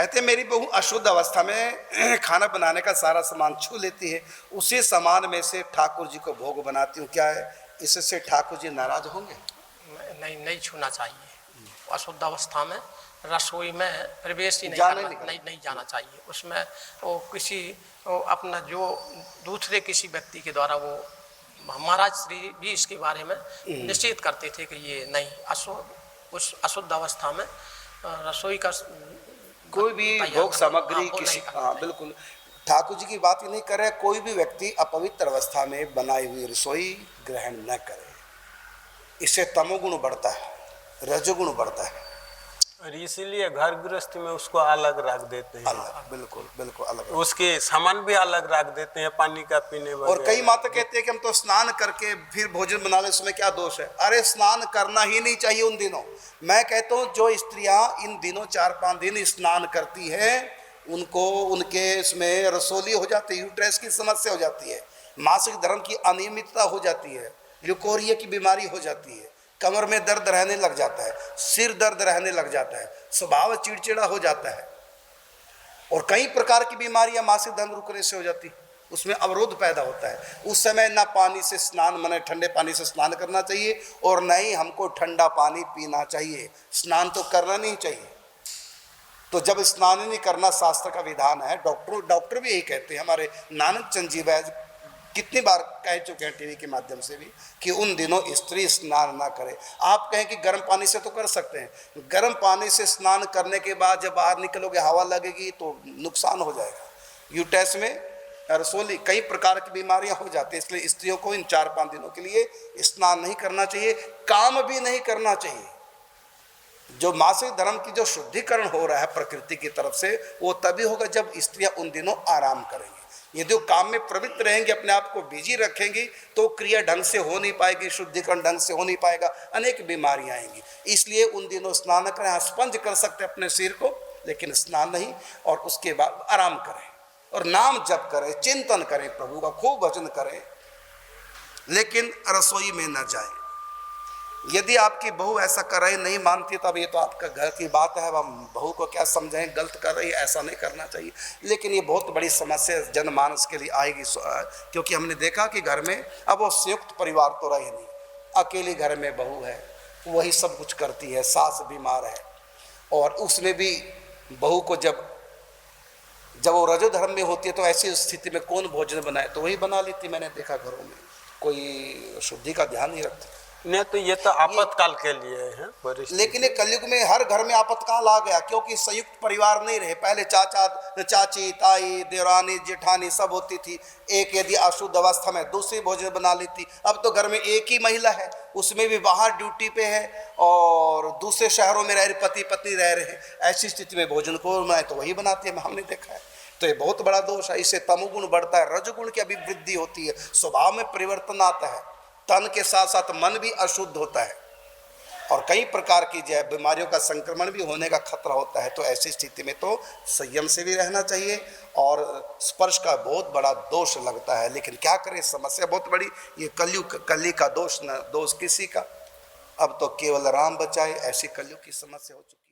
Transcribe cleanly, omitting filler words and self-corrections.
कहते मेरी बहू अशुद्ध अवस्था में खाना बनाने का सारा सामान छू लेती है, उसी सामान में से ठाकुर जी को भोग बनाती हूँ, क्या है इससे ठाकुर जी नाराज होंगे? नहीं, नहीं छूना चाहिए। अशुद्ध अवस्था में रसोई में प्रवेश ही नहीं जाना चाहिए। उसमें वो किसी अपना जो दूसरे किसी व्यक्ति के द्वारा वो महाराज श्री भी इसके बारे में निश्चित करते थे कि ये नहीं, उस अशुद्ध अवस्था में रसोई का कोई भी भोग सामग्री किसी, हाँ बिल्कुल ठाकुर जी की बात ही नहीं कर रहे। कोई भी व्यक्ति अपवित्र अवस्था में बनाई हुई रसोई ग्रहण न करे, इससे तमोगुण बढ़ता है, रजोगुण बढ़ता है, और इसीलिए घर गृहस्थ में उसको अलग रख देते हैं। अलग, बिल्कुल बिल्कुल अलग, उसके सामान भी अलग रख देते हैं, पानी का पीने वगैरह। और कई माता कहते हैं कि हम तो स्नान करके फिर भोजन बना ले, उसमें क्या दोष है? अरे स्नान करना ही नहीं चाहिए उन दिनों। मैं कहता हूँ जो स्त्रियां इन दिनों 4-5 दिन स्नान करती है, उनको उनके इसमें रसोली हो जाती है, यूट्रस की समस्या हो जाती है, मासिक धर्म की अनियमितता हो जाती है, ल्यूकोरिया की बीमारी हो जाती है, कमर में दर्द रहने लग जाता है, सिर दर्द रहने लग जाता है, स्वभाव चिड़चिड़ा हो जाता है, और कई प्रकार की बीमारियां मासिक धर्म रुकने से हो जाती है, उसमें अवरोध पैदा होता है। उस समय ना पानी से स्नान, माने ठंडे पानी से स्नान करना चाहिए, और न ही हमको ठंडा पानी पीना चाहिए। स्नान तो करना नहीं चाहिए। तो जब स्नान ही नहीं करना शास्त्र का विधान है, डॉक्टर भी यही कहते हैं। हमारे नानक चंद जी वैद्य कितनी बार कह चुके हैं टीवी के माध्यम से भी कि उन दिनों स्त्री स्नान ना करे। आप कहें कि गर्म पानी से तो कर सकते हैं, गर्म पानी से स्नान करने के बाद जब बाहर निकलोगे हवा लगेगी तो नुकसान हो जाएगा, यूट्रस में रसोली, कई प्रकार की बीमारियां हो जाती हैं। इसलिए स्त्रियों को इन 4-5 दिनों के लिए स्नान नहीं करना चाहिए, काम भी नहीं करना चाहिए। जो मासिक धर्म की जो शुद्धिकरण हो रहा है प्रकृति की तरफ से, वो तभी होगा जब स्त्रियां उन दिनों आराम करेंगी। यदि वो काम में प्रवृत्त रहेंगे, अपने आप को बिजी रखेंगी, तो क्रिया ढंग से हो नहीं पाएगी, शुद्धिकरण ढंग से हो नहीं पाएगा, अनेक बीमारियां आएंगी। इसलिए उन दिनों स्नान करें। स्पंज कर सकते अपने सिर को, लेकिन स्नान नहीं, और उसके बाद आराम करें और नाम जप करें, चिंतन करें, प्रभु का खूब भजन करें, लेकिन रसोई में न जाए। यदि आपकी बहू ऐसा कर रही नहीं मानती, तब ये तो आपका घर की बात है, हम बहू को क्या समझें, गलत कर रही है, ऐसा नहीं करना चाहिए। लेकिन ये बहुत बड़ी समस्या जनमानस के लिए आएगी, क्योंकि हमने देखा कि घर में अब वो संयुक्त परिवार तो रहे नहीं, अकेली घर में बहू है, वही सब कुछ करती है, सास बीमार है, और उसमें भी बहू को जब वो रजो धर्म में होती है तो ऐसी स्थिति में कौन भोजन बनाए, तो वही बना लेती। मैंने देखा घरों में कोई शुद्धि का ध्यान नहीं रखता। नहीं, तो ये तो आपातकाल के लिए है, लेकिन कलयुग में हर घर में आपातकाल आ गया, क्योंकि संयुक्त परिवार नहीं रहे। पहले चाचा चाची, ताई, देवरानी, जेठानी सब होती थी। एक यदि अशुद्ध अवस्था में दूसरी भोजन बना लेती। अब तो घर में एक ही महिला है, उसमें भी बाहर ड्यूटी पे है और दूसरे शहरों में रह रहे, पति पत्नी रह रहे हैं। ऐसी स्थिति में भोजन को बनाए तो वही बनाती है, हमने देखा है। तो ये बहुत बड़ा दोष है। इससे तमोगुण बढ़ता है, रजोगुण की अभिवृद्धि होती है, स्वभाव में परिवर्तन आता है, तन के साथ साथ मन भी अशुद्ध होता है, और कई प्रकार की जो बीमारियों का संक्रमण भी होने का खतरा होता है। तो ऐसी स्थिति में तो संयम से भी रहना चाहिए। और स्पर्श का बहुत बड़ा दोष लगता है, लेकिन क्या करें, समस्या बहुत बड़ी। ये कली का दोष न दोष किसी का, अब तो केवल राम बचाए, ऐसी कलयुग की समस्या हो चुकी है।